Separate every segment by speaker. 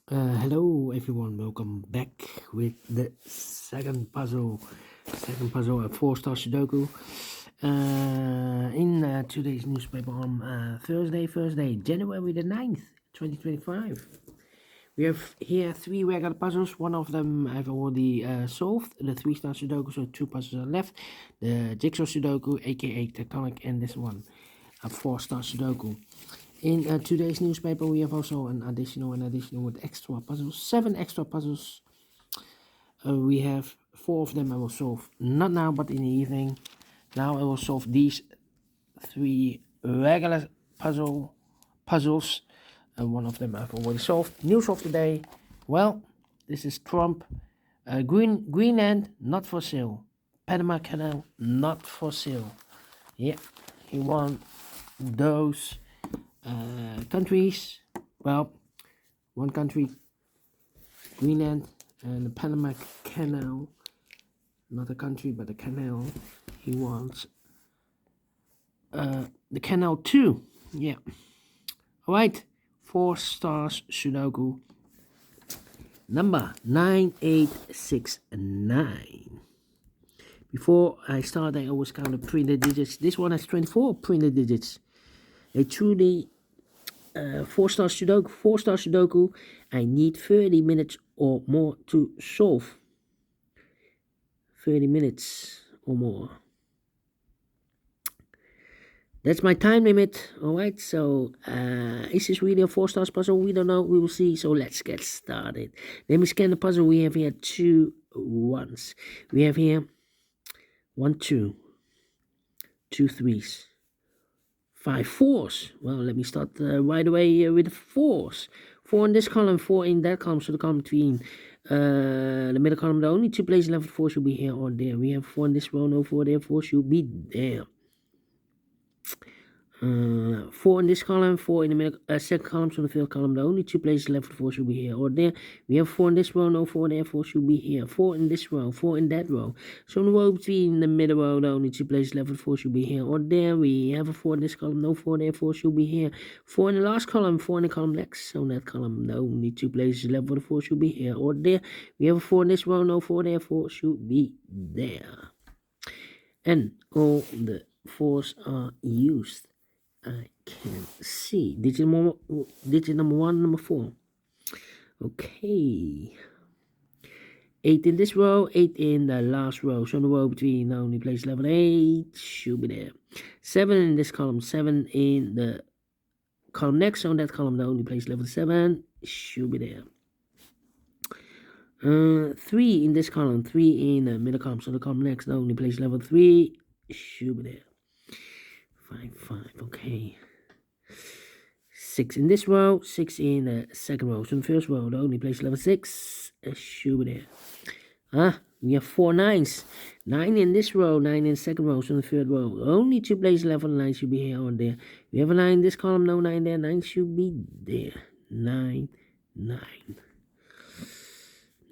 Speaker 1: Hello everyone, welcome back with the second puzzle at Four Stars Sudoku. In today's newspaper on Thursday, January the 9th, 2025. We have here three regular puzzles. One of them I've already solved, the 3-star Sudoku, so two puzzles are left. The JigSaw Sudoku, aka Tectonic, and this one, a 4-star Sudoku. In today's newspaper, we have also an additional with extra puzzles, 7 extra puzzles. We have 4 of them I will solve, not now, but in the evening. Now I will solve these 3 regular puzzles. One of them I've already solved. News of the day. Well, this is Trump. Greenland, not for sale. Panama Canal, not for sale. Yeah, he won those countries. Well, one country, Greenland, and the Panama Canal, not a country but a canal. He wants the canal too. Yeah. All right. 4 stars Sudoku. Number 9869. Before I start, I always count the printed digits. This one has 24 printed digits. A truly 4-star Sudoku. I need 30 minutes or more to solve. 30 minutes or more. That's my time limit. Alright, so is this really a 4-star puzzle? We don't know. We will see. So let's get started. Let me scan the puzzle. We have here 2 1s. We have here 1 2, 2 3s, 5 4s. Well, let me start right away with the 4s. 4 in this column, 4 in that column. So the column between the middle column, the only 2 places left, 4 should be here or there. We have 4 in this row, no 4 there, 4 should be there. 4 in this column, 4 in the middle, second column, so the third column, the only 2 places left, 4 should be here or there. We have 4 in this row, no 4 there, 4 should be here. 4 in this row, 4 in that row. So in the row between the middle row, the only 2 places left, 4 should be here or there. We have a 4 in this column, no 4 there, 4 should be here. 4 in the last column, 4 in the column next. So in that column, the only 2 places left, 4 should be here or there. We have a 4 in this row, no 4 there, 4 should be there. And all the 4s are used. I can see digit number 1, number 4. Okay. 8 in this row, 8 in the last row. So in the row between the only place level 8 should be there. 7 in this column, 7 in the column next. So in that column, the only place level 7 should be there. 3 in this column, 3 in the middle column. So the column next, the only place level 3 should be there. 5, okay. 6 in this row, 6 in the second row. So in the first row, the only place level 6 should be there. We have 4 9s. 9 in this row, 9 in the second row. So in the third row, only 2 places left for the 9 should be here or there. We have a 9 in this column, no 9 there. 9 should be there. 9, 9.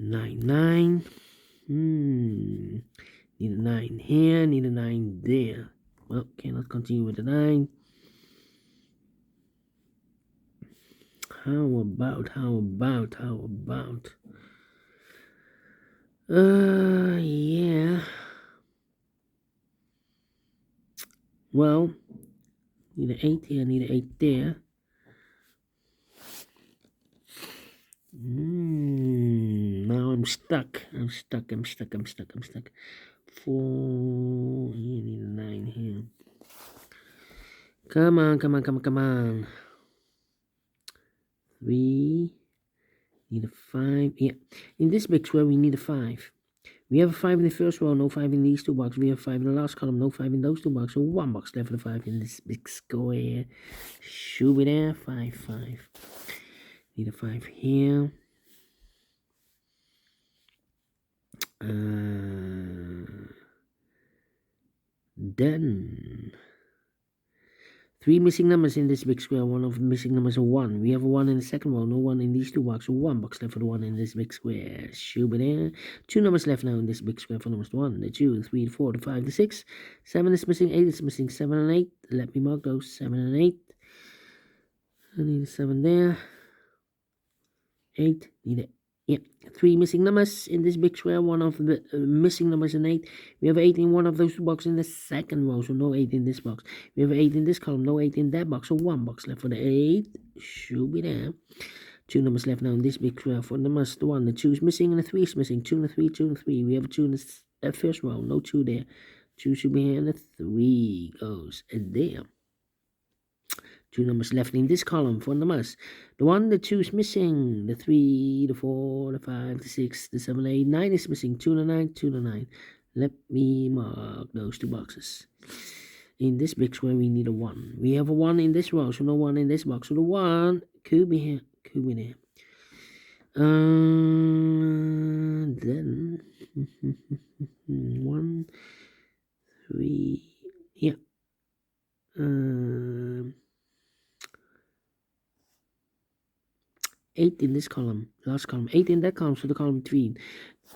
Speaker 1: 9, 9. Need a 9 here, need a 9 there. Well, cannot continue with the 9. How about? Yeah. Well, need an 8 here, need an 8 there. Now I'm stuck. 4 here, need a 9 here. Come on. 3, need a 5. Yeah, in this big square we need a 5. We have a 5 in the first row, no 5 in these 2 boxes. We have 5 in the last column, no 5 in those 2 boxes. So 1 box left for the 5 in this big square. Should be there. 5. Need a 5 here. Then 3 missing numbers in this big square. One of the missing numbers is 1. We have a 1 in the second row, no 1 in these 2 boxes. So 1 box left for the 1 in this big square. Should be there. 2 numbers left now in this big square for numbers 1, the 2, the 3, the 4, the 5, the 6. 7 is missing, 8 is missing, 7 and 8. Let me mark those 7 and 8. I need a 7 there. 8, need a, yeah, 3 missing numbers in this big square. One of the missing numbers in 8. We have 8 in one of those two boxes in the second row, so no 8 in this box. We have 8 in this column, no 8 in that box, so 1 box left for the 8. Should be there. 2 numbers left now in this big square. For the numbers, the 1, the 2 is missing, and the 3 is missing. 2 and the 3, 2 and the 3. We have a 2 in the first row, no 2 there. 2 should be here, and the 3 goes there. 2 numbers left in this column for numbers. The 1, the 2 is missing. The 3, the 4, the 5, the 6, the 7, 8, 9 is missing. 2 and the 9, 2 and the 9. Let me mark those two boxes. In this big square, we need a 1. We have a 1 in this row, so no 1 in this box. So the 1 could be here, could be there. Then 1, 3, yeah. 8 in this column, last column, 8 in that column, so the column 3.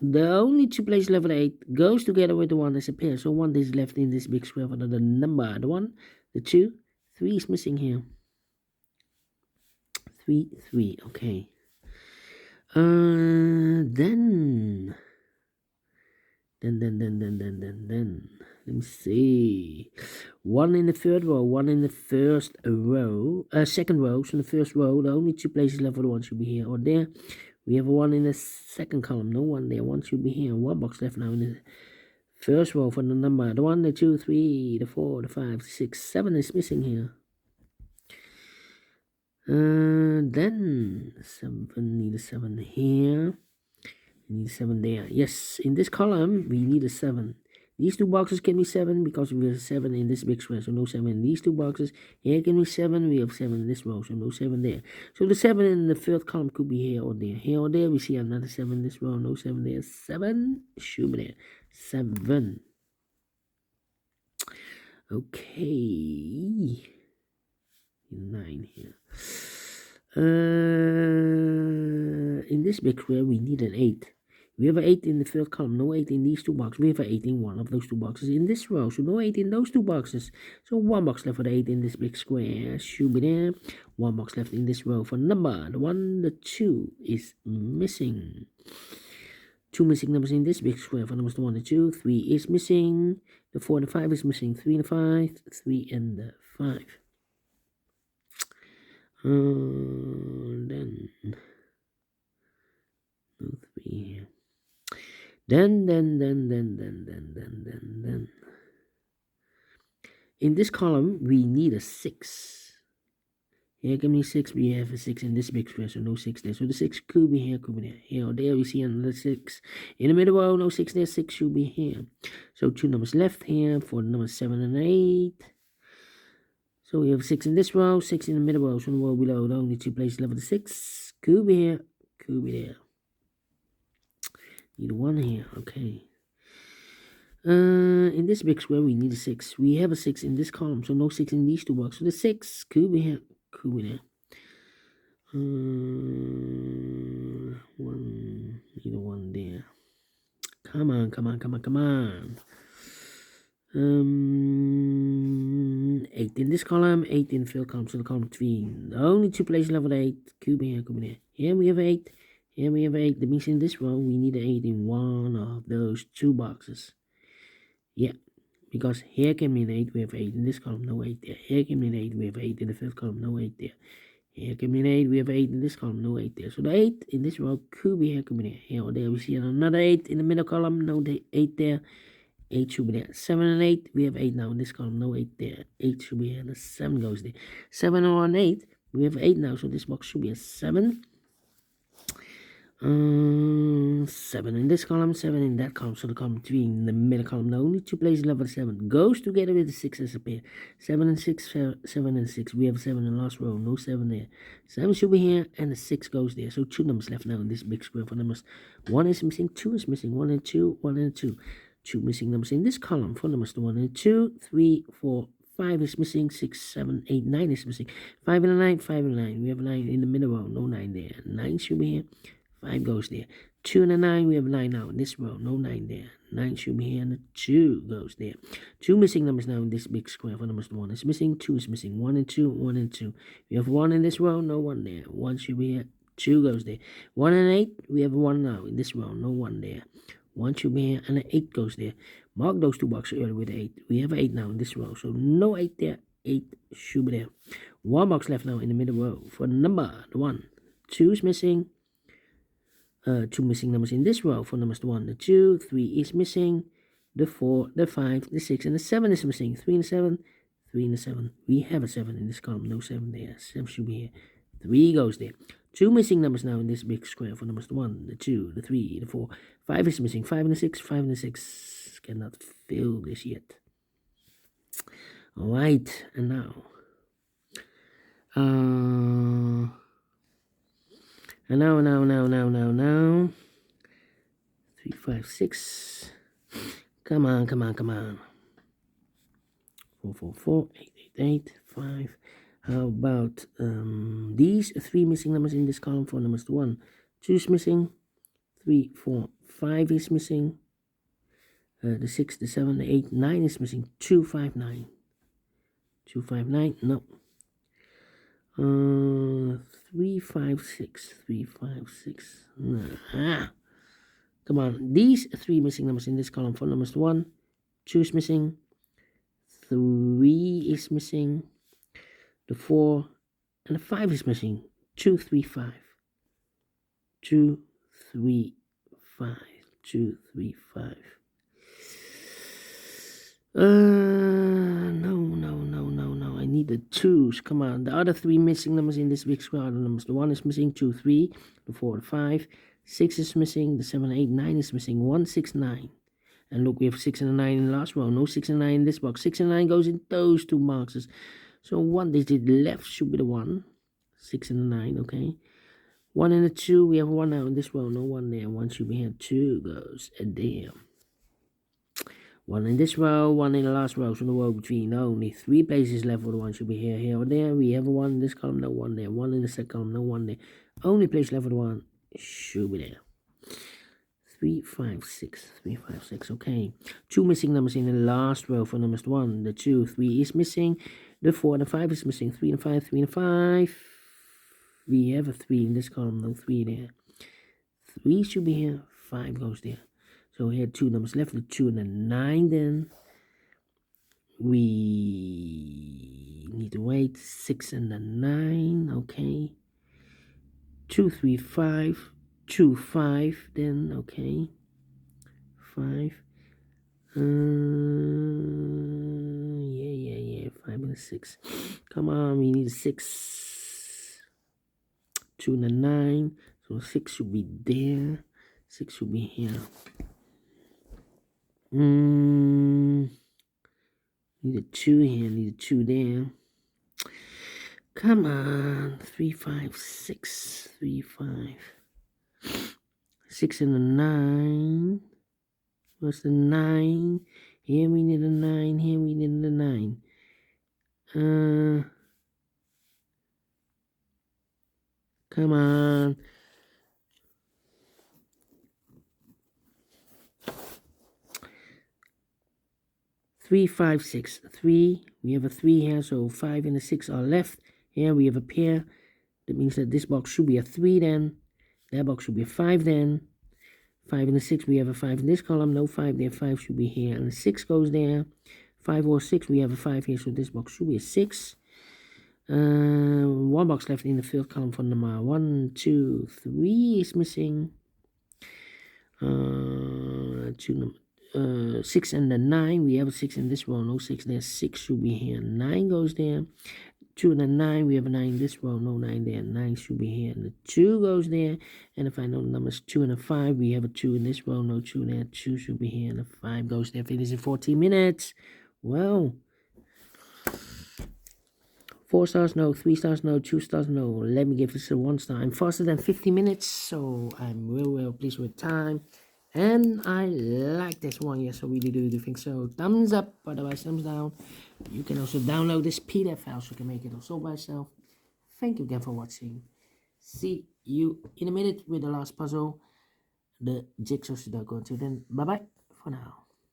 Speaker 1: The only 2 places left with 8 goes together with the 1 as a pair, so 1 is left in this big square for the number. The 1, the 2, 3 is missing here. 3, 3, okay. Then, let me see. 1 in the third row, 1 in the first row, second row. So in the first row, the only 2 places left for the 1 should be here or there. We have a 1 in the second column, no 1 there. 1 should be here. 1 box left now in the first row for the number. The 1, the 2, 3, the 4, the 5, the 6, 7 is missing here. Then 7, need a 7 here. We need a 7 there. Yes, in this column, we need a 7. These 2 boxes can be 7 because we have 7 in this big square, so no 7 in these 2 boxes. Here can be 7, we have 7 in this row, so no 7 there. So the 7 in the third column could be here or there. Here or there, we see another 7 in this row, no 7 there. 7 should be there. 7. Okay. 9 here. In this big square, we need an 8. We have an 8 in the third column, no 8 in these 2 boxes. We have an 8 in one of those 2 boxes in this row, so no 8 in those 2 boxes. So 1 box left for the 8 in this big square. Should be there. 1 box left in this row for number. The 1, the 2 is missing. 2 missing numbers in this big square for numbers. The 1, the 2, 3 is missing. The 4 and the 5 is missing. 3 and the 5, 3 and the 5. Then no 3 here. Then. In this column, we need a 6. Here can be 6. We have a 6 in this big square, so no 6 there. So the 6 could be here, could be there. Here or there, we see another 6. In the middle row, no 6 there. 6 should be here. So 2 numbers left here for numbers 7 and 8. So we have 6 in this row, 6 in the middle row. So in the row below, the only 2 places left for the 6 could be here, could be there. Need a 1 here, okay. In this big square, we need a 6. We have a 6 in this column, so no 6 in these 2 boxes. So the 6 could be here, could be there. 1, need a 1 there. Come on. 8 in this column, 8 in the field column, so the column 3. The only 2 places left with 8 could be here, could be there. Here we have 8. Here we have 8. That means in this row, we need an 8 in one of those 2 boxes. Yeah, because here came in 8, we have 8 in this column, no 8 there. Here came in 8, we have 8 in the fifth column, no 8 there. Here came in 8, we have 8 in this column, no 8 there. So the 8 in this row could be here, could be there. Here or there, we see another 8 in the middle column, no 8 there. 8 should be there. 7 and 8, we have 8 now in this column, no 8 there. 8 should be here, the 7 goes there. 7 and 8, we have 8 now, so this box should be a 7. 7 in this column, 7 in that column, so the column 3 in the middle column. The only 2 places left for the 7 goes together with the 6 as a pair. 7 and 6, 7 and 6. We have 7 in the last row, no 7 there. 7 should be here, and the 6 goes there. So 2 numbers left now in this big square for numbers. 1 is missing, 2 is missing, 1 and 2, 1 and 2. 2 missing numbers in this column for numbers. The 1 and 2, 3, 4, 5 is missing, 6, 7, 8, 9 is missing. 5 and a 9, 5 and a 9. We have a 9 in the middle row, no 9 there. 9 should be here. 5 goes there. 2 and a 9, we have 9 now in this row, no 9 there. 9 should be here, and the 2 goes there. 2 missing numbers now in this big square for numbers. 1 is missing, 2 is missing, 1 and 2, 1 and 2. We have 1 in this row, no 1 there. 1 should be here, 2 goes there. 1 and 8, we have a 1 now in this row, no 1 there. 1 should be here, and an 8 goes there. Mark those 2 boxes earlier with 8. We have 8 now in this row, so no 8 there. 8 should be there. 1 box left now in the middle row for the number, the 1. 2 is missing. 2 missing numbers in this row for numbers, the 1, the 2. 3 is missing. The 4, the 5, the 6, and the 7 is missing. 3 and the 7, 3 and the 7. We have a 7 in this column, no 7 there. 7 should be here. 3 goes there. 2 missing numbers now in this big square for numbers, the 1, the 2, the 3, the 4. 5 is missing. 5 and the 6, 5 and the 6. Cannot fill this yet. Alright, and now. And now. 3, 5, 6. Come on. 4, 4, 4, 8, 8, 8, 5. How about these 3 missing numbers in this column for numbers, 1, 2 is missing. 3, 4, 5 is missing. The 6, the 7, the 8, 9 is missing. 2, 5, 9. 2, 5, 9, no. 3, 5, 6. 3, 5, 6. Come on. These 3 missing numbers in this column for numbers, 1, 2 is missing. 3 is missing. The 4 and the 5 is missing. 2, 3, 5. 2, 3, 5. 2, 3, 5. No. I need the 2s. Come on. The other 3 missing numbers in this big square are the numbers. The 1 is missing. 2, 3. The 4, the 5. 6 is missing. The 7, 8, 9 is missing. 1, 6, 9. And look, we have 6 and a 9 in the last row. No 6 and 9 in this box. 6 and 9 goes in those 2 boxes. So 1 digit left should be the 1. 6 and a 9, okay. 1 and a 2, we have 1 now in this row. No 1 there. 1 should be here. 2 goes there. 1 in this row, 1 in the last row. So the row between only 3 places left for the 1 should be here, here, or there. We have a 1 in this column, no 1 there. 1 in the second column, no 1 there. Only place left for the 1 should be there. 3, 5, 6. 3, 5, 6. Okay. 2 missing numbers in the last row for numbers, 1, the 2, 3 is missing. The 4 and the 5 is missing. 3 and 5, 3 and 5. We have a 3 in this column, no 3 there. 3 should be here. 5 goes there. So we had 2 numbers left, the 2 and the 9 then. We need to wait. 6 and the 9, okay. 2, 3, 5. 2, 5 then, okay. 5. Yeah. 5 and a 6. Come on, we need a 6. 2 and a 9. So 6 should be there. 6 should be here. Need a 2 here, need a 2 there. Come on. 3, 5, 6. 3, 5. 6 and a 9. What's the 9? Here we need a 9. Here we need a 9. Come on. Three, 5, 6. 3. We have a 3 here, so 5 and a 6 are left. Here we have a pair. That means that this box should be a 3 then. That box should be a 5 then. 5 and a 6, we have a 5 in this column. No 5 there. 5 should be here. And the 6 goes there. 5 or 6, we have a 5 here. So this box should be a 6. 1 box left in the third column for number 1, 2, 3 is missing. 6 and the 9, we have a 6 in this row. No 6 there. 6 should be here. 9 goes there. 2 and a 9, we have a 9 in this row, no 9 there. 9 should be here, and the 2 goes there. And if I know the numbers 2 and a 5, we have a 2 in this row, no 2 there. 2 should be here, and the 5 goes there. Finish in 14 minutes. Well, 4 stars, no. 3 stars, no. 2 stars, no. Let me give this a 1 star. I'm faster than 50 minutes, so I'm real pleased with time. And I like this one. Yes, I really do think so. Thumbs up, otherwise thumbs down. You can also download this PDF file so you can make it also by yourself. Thank you again for watching. See you in a minute with the last puzzle, the JigSaw Sudoku. Until then, bye-bye for now.